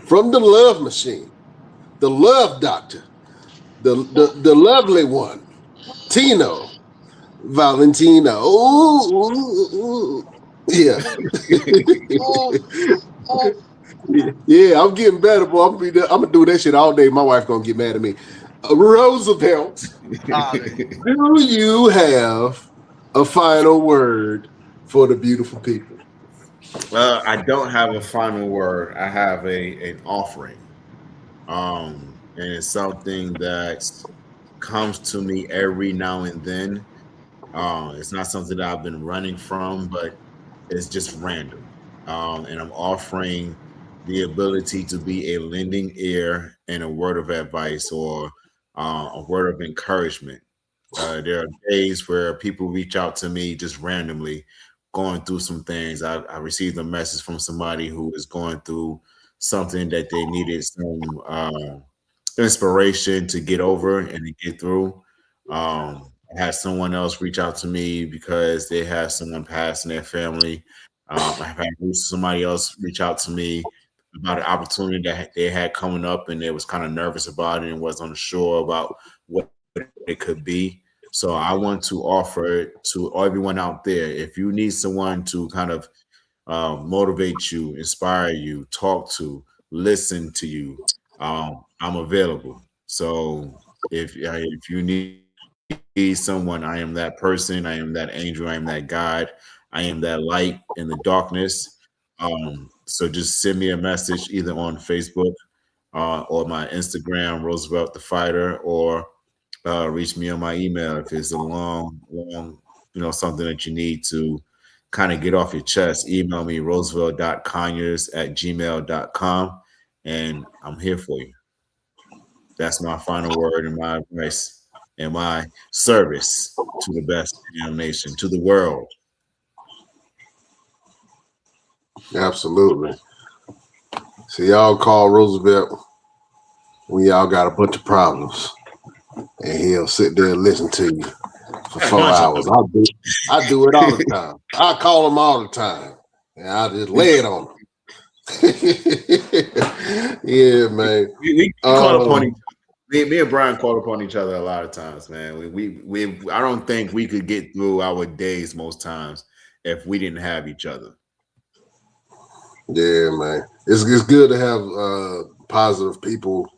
from the love machine, the love doctor, the lovely one, Tino Valentino. Ooh, ooh, ooh. Yeah. Oof, oof. Yeah, I'm getting better, boy. I'm gonna do that shit all day. My wife gonna get mad at me. Roosevelt, do you have a final word for the beautiful people? I don't have a final word. I have a an offering. And it's something that comes to me every now and then. It's not something that I've been running from, but it's just random. And I'm offering the ability to be a lending ear and a word of advice or a word of encouragement. There are days where people reach out to me just randomly, going through some things. I received a message from somebody who is going through something that they needed some inspiration to get over and to get through. I had someone else reach out to me because they had someone pass in their family. I had somebody else reach out to me about an opportunity that they had coming up, and they was kind of nervous about it and was unsure about what it could be. So I want to offer to everyone out there, if you need someone to kind of motivate you, inspire you, talk to, listen to you, I'm available. So if you need someone, I am that person. I am that angel. I am that guide. I am that light in the darkness. So just send me a message either on Facebook or my Instagram, Roosevelt the Fighter, or reach me on my email if it's a long, something that you need to kind of get off your chest. Email me, roosevelt.conyers@gmail.com, and I'm here for you. That's my final word and my advice and my service to the best damn nation, to the world. Absolutely. So y'all call Roosevelt when y'all got a bunch of problems, and he'll sit there and listen to you for A four bunch of hours. I do it all the time. I call him all the time, and I just lay it on him. Yeah, man. we call upon each me and Brian call upon each other a lot of times, man. I don't think we could get through our days most times if we didn't have each other. Yeah, man. It's good to have positive people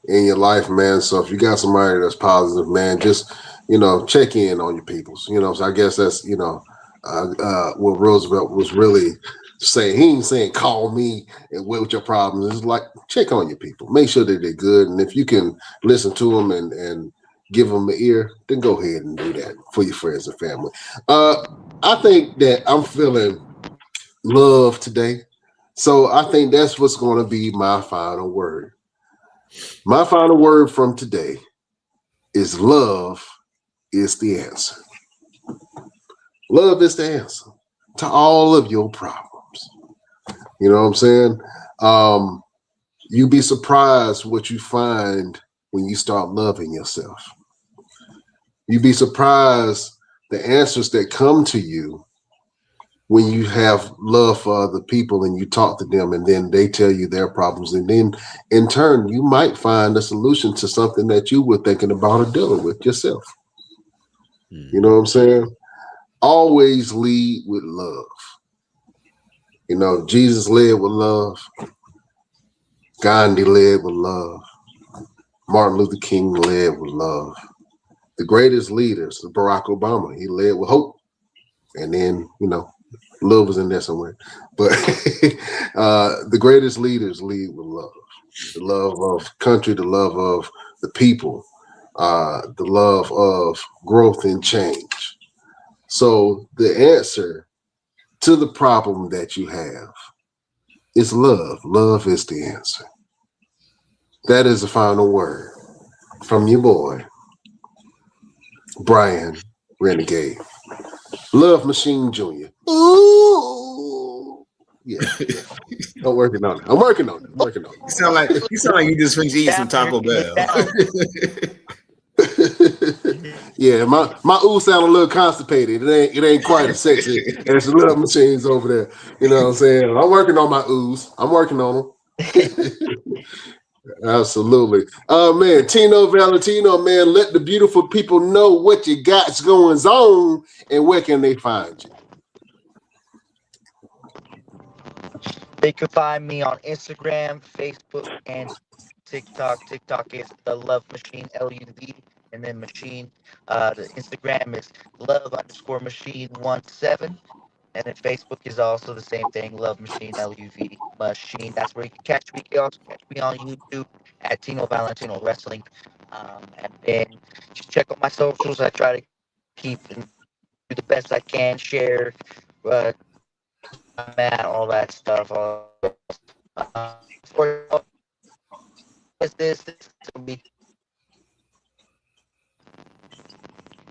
in your life, man. So if you got somebody that's positive, man, just check in on your peoples. So I guess that's what Roosevelt was really saying. He ain't saying call me and what with your problems. It's like check on your people, make sure that they're good, and if you can listen to them and give them an ear, then go ahead and do that for your friends and family. I think that I'm feeling love today. So I think that's what's going to be my final word. My final word from today is love is the answer. Love is the answer to all of your problems. You know what I'm saying? You'd be surprised what you find when you start loving yourself. You'd be surprised the answers that come to you when you have love for other people and you talk to them and then they tell you their problems. And then in turn, you might find a solution to something that you were thinking about or dealing with yourself. You know what I'm saying? Always lead with love. You know, Jesus led with love. Gandhi led with love. Martin Luther King led with love. The greatest leaders, Barack Obama, he led with hope. And then, you know, love was in there somewhere. But the greatest leaders lead with love. The love of country, the love of the people, the love of growth and change. So the answer to the problem that you have is love. Love is the answer. That is the final word from your boy, Brian Renegade. Love Machine Jr. Ooh. Yeah. I'm working on it. You sound like you just finished eating some Taco Bell. Yeah, my ooh sound a little constipated. It ain't quite as sexy as the Love Machines over there. You know what I'm saying? I'm working on my oohs. I'm working on them. Absolutely. Man, Tino Valentino, man, let the beautiful people know what you got's going on and where can they find you? They can find me on Instagram, Facebook, and TikTok. TikTok is the Love Machine, LUV, and then machine. The Instagram is love_machine17. And then Facebook is also the same thing, Love Machine, LUV Machine. That's where you can catch me. You can also catch me on YouTube at Tino Valentino Wrestling. And then just check out my socials. I try to keep and do the best I can, share I'm at, all that stuff. For this will be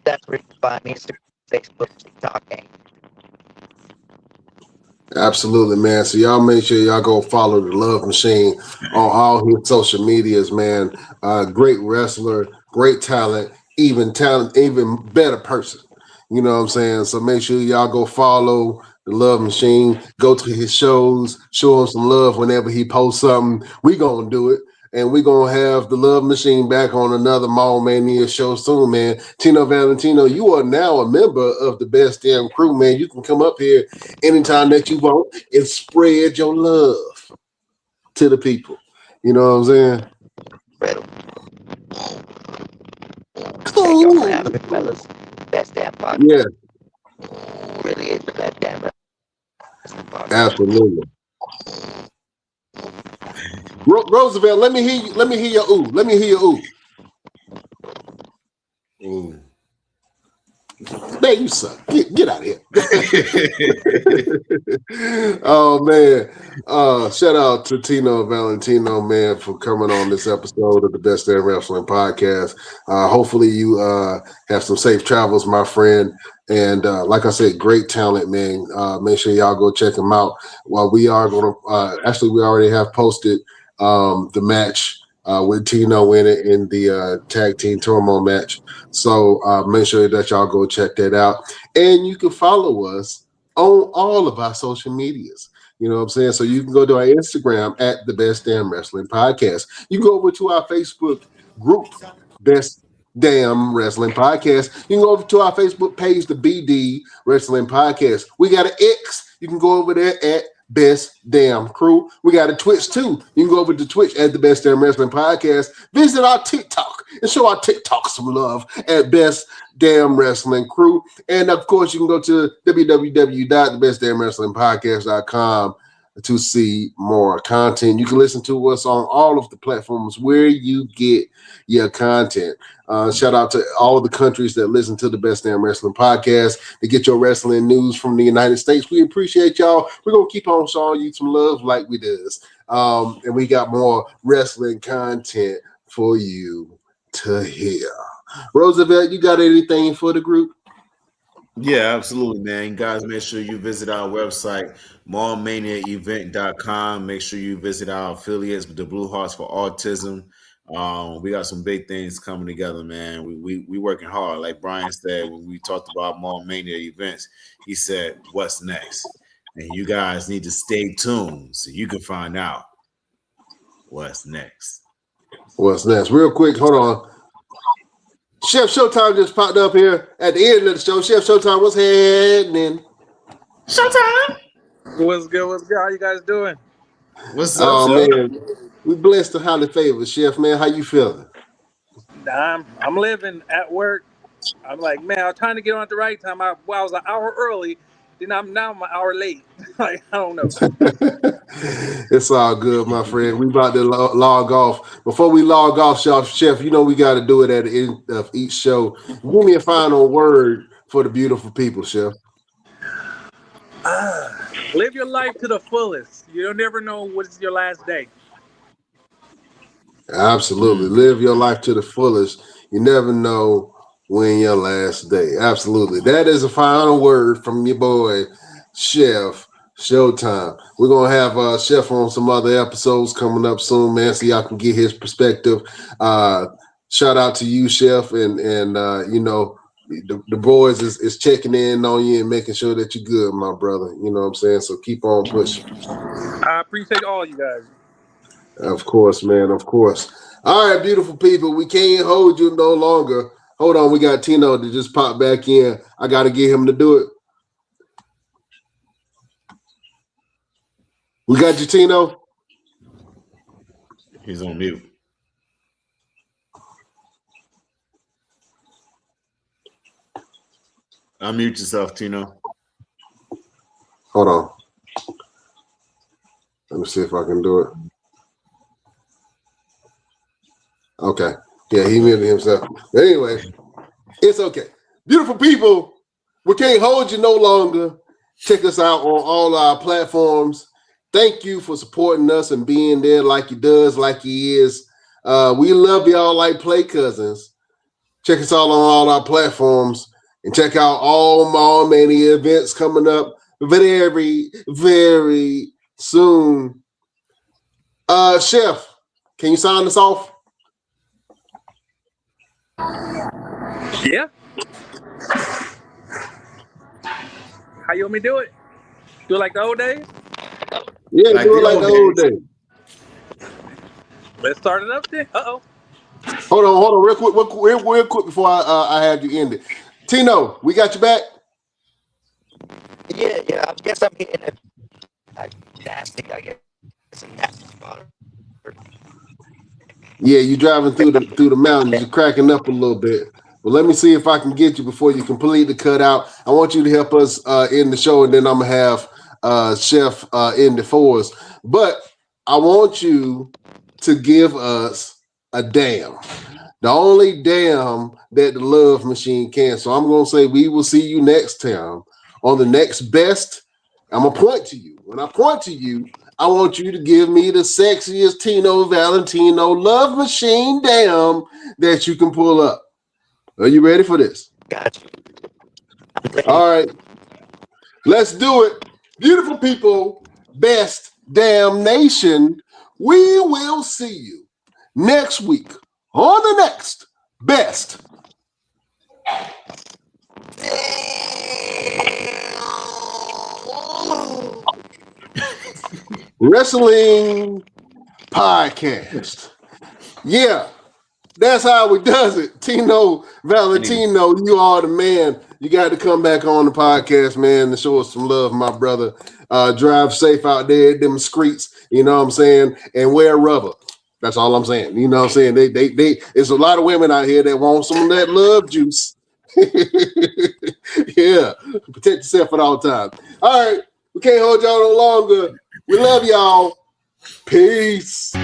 that's where you can find me. Facebook, TikTok, and Absolutely, man. So y'all make sure y'all go follow the Love Machine on all his social medias, man. Great wrestler, great talent, even better person. You know what I'm saying? So make sure y'all go follow the Love Machine. Go to his shows, show him some love whenever he posts something. We gonna do it. And we're going to have the Love Machine back on another Mall Mania show soon, man. Tino Valentino, you are now a member of the Best Damn Crew, man. You can come up here anytime that you want and spread your love to the people. You know what I'm saying? thank y'all for having me, fellas. Best damn podcast. Yeah. Really is the best damn podcast. Absolutely. Roosevelt, let me hear you. Let me hear your ooh. Let me hear your ooh. Ooh. Man, you suck. Get out of here. Oh, man. Shout out to Tino Valentino, man, for coming on this episode of the Best Damn Wrestling Podcast. Hopefully you have some safe travels, my friend. And like I said, great talent, man. Make sure y'all go check him out. Well, we are going to actually, we already have posted the match with Tino in it in the tag team turmoil match. So make sure that y'all go check that out. And you can follow us on all of our social medias. You know what I'm saying? So you can go to our Instagram at the Best Damn Wrestling Podcast. You can go over to our Facebook group, Best Damn Wrestling Podcast. You can go over to our Facebook page, the BD Wrestling Podcast. We got an X. You can go over there at Best Damn Crew. We got a Twitch too. You can go over to Twitch at the Best Damn Wrestling Podcast. Visit our TikTok and show our TikTok some love at Best Damn Wrestling Crew. And of course, you can go to www.thebestdamnwrestlingpodcast.com to see more content. You can listen to us on all of the platforms where you get your content. Shout out to all the countries that listen to the Best Damn Wrestling Podcast to get your wrestling news from the United States. We appreciate y'all. We're going to keep on showing you some love like we does. And we got more wrestling content for you to hear. Roosevelt, you got anything for the group? Yeah, absolutely, man. Guys, make sure you visit our website, mallmaniaevent.com. Make sure you visit our affiliates with the Blue Hearts for Autism. We got some big things coming together, man. We working hard. Like Brian said, when we talked about Mall Mania events, he said, what's next? And you guys need to stay tuned so you can find out what's next. What's next? Real quick, hold on. Chef Showtime just popped up here at the end of the show. Chef Showtime, what's happening? Showtime! What's good? What's good? How you guys doing? What's up, Oh, Chef? man. We blessed to highly favored, Chef, man. How you feeling? I'm living at work. I'm like, man, I was trying to get on at the right time. I was an hour early. Then I'm an hour late. Like, I don't know. It's all good, my friend. We about to log off. Before we log off, Chef, you know we got to do it at the end of each show. Give me a final word for the beautiful people, Chef. Live your life to the fullest. You never know what's your last day. Absolutely. Live your life to the fullest. You never know when your last day. Absolutely. That is a final word from your boy, Chef Showtime. We're going to have Chef on some other episodes coming up soon, man, so y'all can get his perspective. Shout out to you, Chef, and you know, the boys is checking in on you and making sure that you're good, my brother. You know what I'm saying? So keep on pushing. I appreciate all you guys. Of course, man. Of course. All right, beautiful people. We can't hold you no longer. Hold on. We got Tino to just pop back in. I got to get him to do it. We got you, Tino. He's on mute. Unmute yourself, Tino. Hold on. Let me see if I can do it. Okay. Yeah, he muted himself. But anyway, it's okay. Beautiful people, we can't hold you no longer. Check us out on all our platforms. Thank you for supporting us and being there like he does, like he is. We love y'all like play cousins. Check us out on all our platforms and check out all Mall Mania events coming up very, very soon. Chef, can you sign us off? Yeah. How you want me to do it? Do it like the old days? Yeah, like do it like the old days. Let's start it up then. Uh-oh. Hold on, real quick before I have you end it. Tino, we got you back? Yeah. I guess I'm getting it. Nasty, I guess. Yeah, you're driving through the mountains. You're cracking up a little bit. But let me see if I can get you before you completely cut out. I want you to help us end the show, and then I'm going to have Chef end it for us. But I want you to give us a damn. The only damn that the love machine can. So I'm going to say we will see you next time on the next best. I'm going to point to you. When I point to you, I want you to give me the sexiest Tino Valentino love machine damn that you can pull up. Are you ready for this? Gotcha. All right. Let's do it. Beautiful people, best damn nation. We will see you next week on the next best wrestling podcast. Yeah, that's how we does it. Tino Valentino, you are the man. You got to come back on the podcast, man, and show us some love, my brother. Drive safe out there in them streets, you know what I'm saying, and wear rubber. That's all I'm saying. You know what I'm saying? They there's a lot of women out here that want some of that love juice. Yeah, protect yourself at all times. All right, we can't hold y'all no longer. We love y'all. Peace.